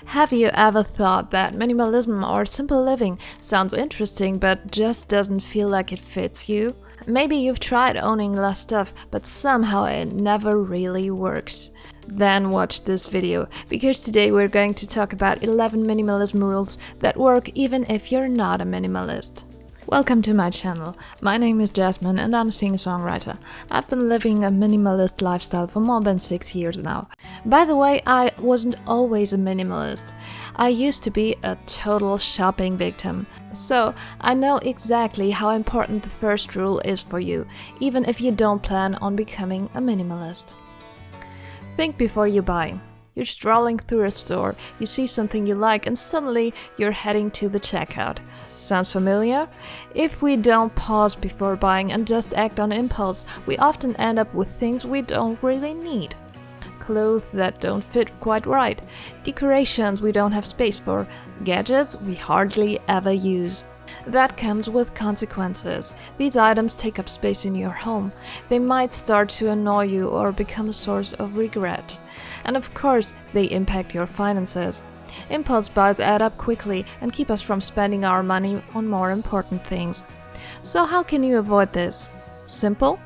Have you ever thought that minimalism or simple living sounds interesting but just doesn't feel like it fits you? Maybe you've tried owning less stuff, but somehow it never really works. Then watch this video, because today we're going to talk about 11 minimalism rules that work even if you're not a minimalist. Welcome to my channel. My name is Jasmine and I'm a singer-songwriter. I've been living a minimalist lifestyle for more than 6 years now. By the way, I wasn't always a minimalist. I used to be a total shopping victim. So I know exactly how important the first rule is for you, even if you don't plan on becoming a minimalist. Think before you buy. You're strolling through a store, you see something you like, and suddenly you're heading to the checkout. Sounds familiar? If we don't pause before buying and just act on impulse, we often end up with things we don't really need. Clothes that don't fit quite right, decorations we don't have space for, gadgets we hardly ever use. That comes with consequences. These items take up space in your home. They might start to annoy you or become a source of regret. And of course, they impact your finances. Impulse buys add up quickly and keep us from spending our money on more important things. So how can you avoid this? Simple.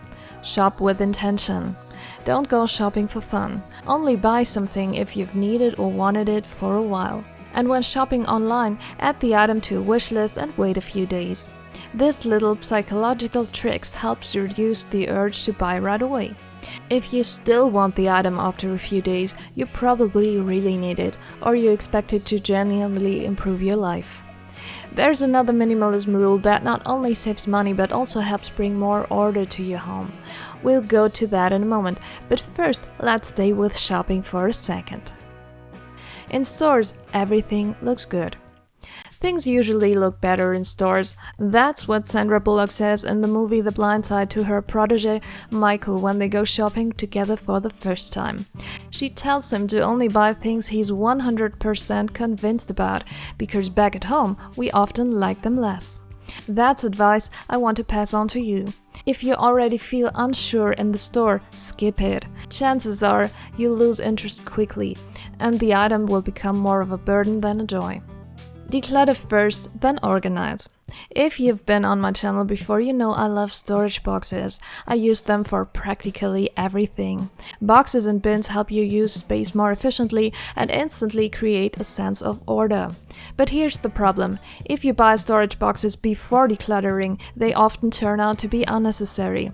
Shop with intention. Don't go shopping for fun. Only buy something if you've needed or wanted it for a while. And when shopping online, add the item to a wish list and wait a few days. This little psychological trick helps reduce the urge to buy right away. If you still want the item after a few days, you probably really need it, or you expect it to genuinely improve your life. There's another minimalism rule that not only saves money but also helps bring more order to your home. We'll go to that in a moment, but first let's stay with shopping for a second. In stores, everything looks good. Things usually look better in stores. That's what Sandra Bullock says in the movie The Blind Side to her protege Michael when they go shopping together for the first time. She tells him to only buy things he's 100% convinced about, because back at home we often like them less. That's advice I want to pass on to you. If you already feel unsure in the store, skip it. Chances are you'll lose interest quickly, and the item will become more of a burden than a joy. Declutter first, then organize. If you've been on my channel before, you know I love storage boxes. I use them for practically everything. Boxes and bins help you use space more efficiently and instantly create a sense of order. But here's the problem. If you buy storage boxes before decluttering, they often turn out to be unnecessary.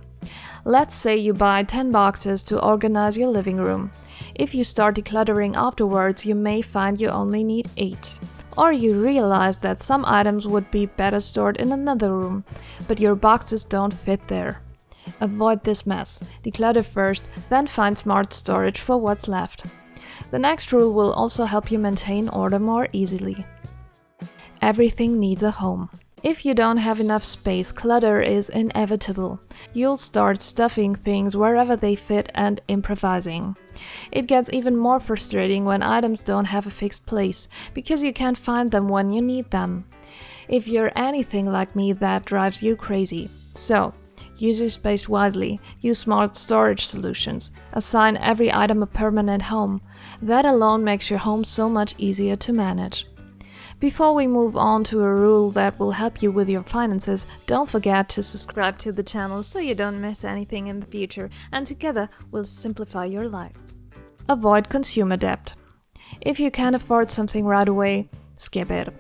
Let's say you buy 10 boxes to organize your living room. If you start decluttering afterwards, you may find you only need 8. Or you realize that some items would be better stored in another room, but your boxes don't fit there. Avoid this mess. Declutter first, then find smart storage for what's left. The next rule will also help you maintain order more easily. Everything needs a home. If you don't have enough space, clutter is inevitable. You'll start stuffing things wherever they fit and improvising. It gets even more frustrating when items don't have a fixed place, because you can't find them when you need them. If you're anything like me, that drives you crazy. So, use your space wisely, use smart storage solutions, assign every item a permanent home. That alone makes your home so much easier to manage. Before we move on to a rule that will help you with your finances, don't forget to subscribe to the channel so you don't miss anything in the future, and together we'll simplify your life. Avoid consumer debt. If you can't afford something right away, skip it.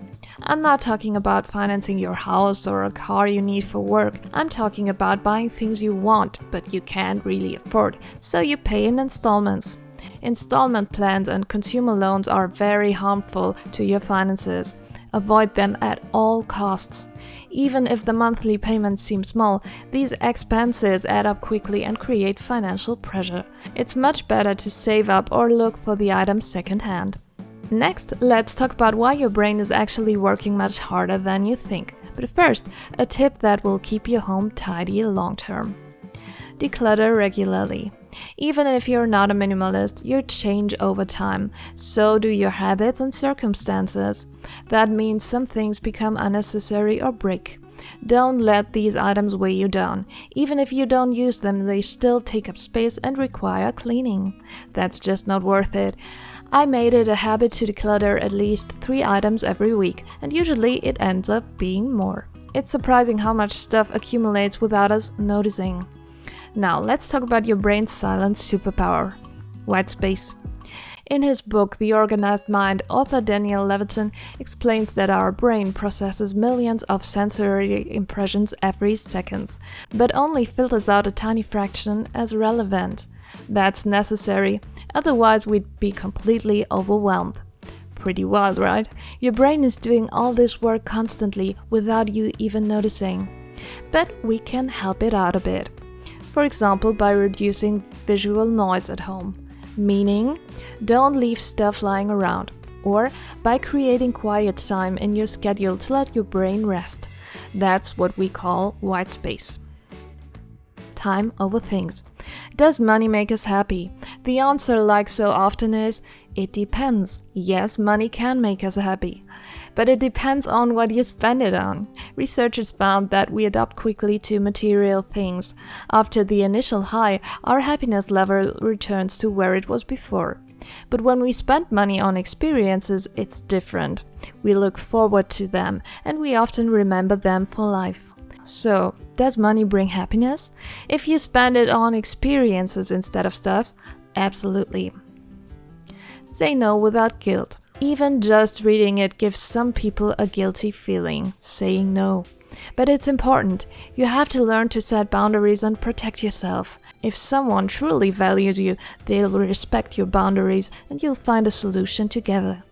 I'm not talking about financing your house or a car you need for work. I'm talking about buying things you want but you can't really afford, so you pay in installments. Installment plans and consumer loans are very harmful to your finances. Avoid them at all costs. Even if the monthly payments seem small, these expenses add up quickly and create financial pressure. It's much better to save up or look for the items secondhand. Next, let's talk about why your brain is actually working much harder than you think. But first, a tip that will keep your home tidy long term. Declutter regularly. Even if you're not a minimalist, you change over time. So do your habits and circumstances. That means some things become unnecessary or break. Don't let these items weigh you down. Even if you don't use them, they still take up space and require cleaning. That's just not worth it. I made it a habit to declutter at least 3 items every week, and usually it ends up being more. It's surprising how much stuff accumulates without us noticing. Now, let's talk about your brain's silent superpower: white space. In his book, The Organized Mind, author Daniel Levitin explains that our brain processes millions of sensory impressions every second, but only filters out a tiny fraction as relevant. That's necessary, otherwise we'd be completely overwhelmed. Pretty wild, right? Your brain is doing all this work constantly without you even noticing. But we can help it out a bit. For example, by reducing visual noise at home. Meaning, don't leave stuff lying around. Or by creating quiet time in your schedule to let your brain rest. That's what we call white space. Time over things. Does money make us happy? The answer, like so often, is it depends. Yes, money can make us happy, but it depends on what you spend it on. Researchers found that we adapt quickly to material things. After the initial high, our happiness level returns to where it was before. But when we spend money on experiences, it's different. We look forward to them, and we often remember them for life. So, does money bring happiness? If you spend it on experiences instead of stuff, absolutely. Say no without guilt. Even just reading it gives some people a guilty feeling, saying no. But it's important. You have to learn to set boundaries and protect yourself. If someone truly values you, they'll respect your boundaries and you'll find a solution together.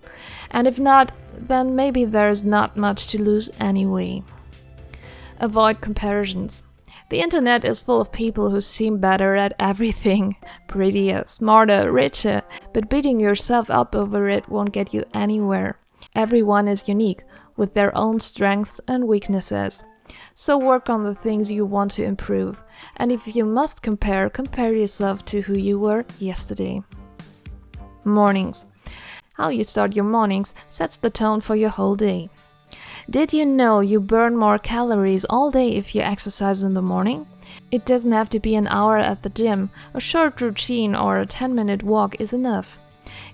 And if not, then maybe there's not much to lose anyway. Avoid comparisons. The internet is full of people who seem better at everything, prettier, smarter, richer, but beating yourself up over it won't get you anywhere. Everyone is unique, with their own strengths and weaknesses. So work on the things you want to improve, and if you must compare yourself to who you were yesterday. Mornings. How you start your mornings sets the tone for your whole day. Did you know you burn more calories all day if you exercise in the morning? It doesn't have to be an hour at the gym. A short routine or a 10-minute walk is enough.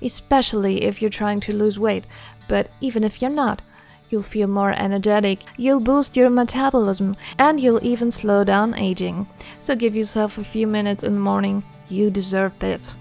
Especially if you're trying to lose weight, but even if you're not, you'll feel more energetic, you'll boost your metabolism, and you'll even slow down aging. So give yourself a few minutes in the morning. You deserve this.